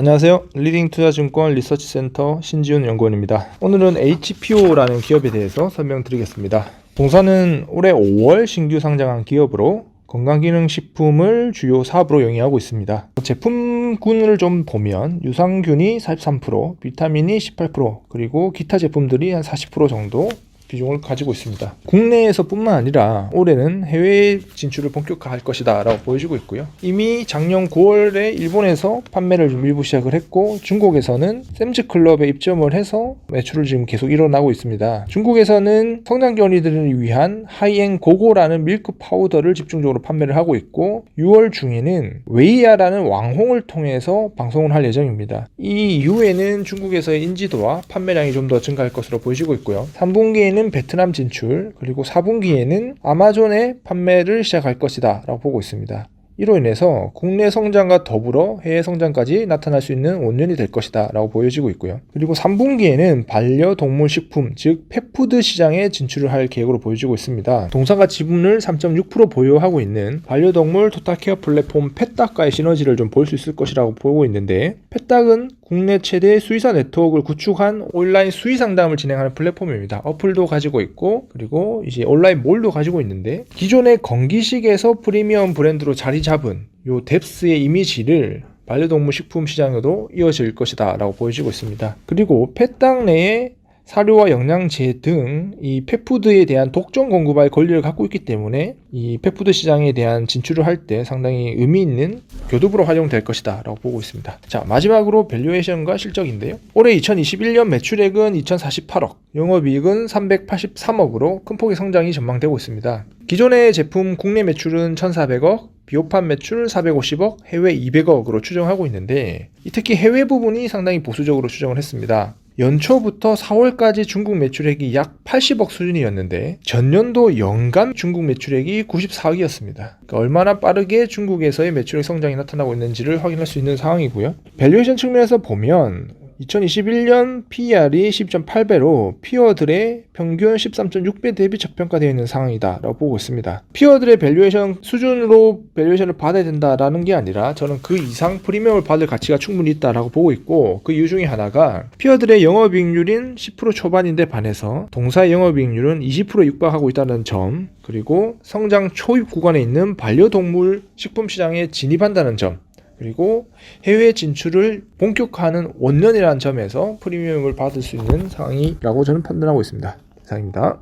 안녕하세요. 리딩투자증권 리서치센터 신지훈 연구원입니다. 오늘은 HPO라는 기업에 대해서 설명드리겠습니다. 동사는 올해 5월 신규 상장한 기업으로 건강기능식품을 주요 사업으로 영위하고 있습니다. 제품군을 좀 보면 유산균이 43%, 비타민이 18%, 그리고 기타 제품들이 한 40% 정도 비중을 가지고 있습니다. 국내에서 뿐만 아니라 올해는 해외 진출을 본격화할 것이다 라고 보여지고 있고요. 이미 작년 9월에 일본에서 판매를 좀 일부 시작을 했고, 중국에서는 샘즈클럽에 입점을 해서 매출을 지금 계속 일어나고 있습니다. 중국에서는 성장기 어린이들을 위한 하이엔 고고라는 밀크 파우더를 집중적으로 판매를 하고 있고, 6월 중에는 웨이야라는 왕홍을 통해서 방송을 할 예정입니다. 이 이후에는 중국에서의 인지도와 판매량이 좀 더 증가할 것으로 보여지고 있고요. 3분기에는 베트남 진출, 그리고 4분기에는 아마존에 판매를 시작할 것이다 라고 보고 있습니다. 이로 인해서 국내 성장과 더불어 해외 성장까지 나타날 수 있는 원년이 될 것이다 라고 보여지고 있고요. 그리고 3분기에는 반려동물 식품, 즉 펫푸드 시장에 진출을 할 계획으로 보여지고 있습니다. 동사가 지분을 3.6% 보유하고 있는 반려동물 토탈케어 플랫폼 펫닥과의 시너지를 좀 볼 수 있을 것이라고 보고 있는데, 펫닥은 국내 최대 수의사 네트워크를 구축한 온라인 수의 상담을 진행하는 플랫폼입니다. 어플도 가지고 있고, 그리고 이제 온라인 몰도 가지고 있는데, 기존의 건기식에서 프리미엄 브랜드로 자리 잡은 요 뎁스의 이미지를 반려동물 식품 시장에도 이어질 것이다 라고 보여지고 있습니다. 그리고 펫닥 내에 사료와 영양제 등 이 펫푸드에 대한 독점 공급할 권리를 갖고 있기 때문에 이 펫푸드 시장에 대한 진출을 할 때 상당히 의미 있는 교두보로 활용될 것이다 라고 보고 있습니다. 자, 마지막으로 밸류에이션과 실적인데요. 올해 2021년 매출액은 2048억, 영업이익은 383억으로 큰 폭의 성장이 전망되고 있습니다. 기존의 제품 국내 매출은 1,400억, 비호판 매출 450억, 해외 200억으로 추정하고 있는데, 특히 해외 부분이 상당히 보수적으로 추정을 했습니다. 연초부터 4월까지 중국 매출액이 약 80억 수준이었는데, 전년도 연간 중국 매출액이 94억이었습니다. 그러니까 얼마나 빠르게 중국에서의 매출액 성장이 나타나고 있는지를 확인할 수 있는 상황이고요. 밸류에이션 측면에서 보면 2021년 PER이 10.8배로 피어들의 평균 13.6배 대비 저평가되어 있는 상황이다 라고 보고 있습니다. 피어들의 밸류에이션 수준으로 밸류에이션을 받아야 된다라는 게 아니라, 저는 그 이상 프리미엄을 받을 가치가 충분히 있다라고 보고 있고, 그 이유 중에 하나가 피어들의 영업이익률인 10% 초반인데 반해서 동사의 영업이익률은 20%에 육박하고 있다는 점, 그리고 성장 초입 구간에 있는 반려동물 식품 시장에 진입한다는 점, 그리고 해외 진출을 본격화하는 원년이라는 점에서 프리미엄을 받을 수 있는 상황이라고 저는 판단하고 있습니다. 이상입니다.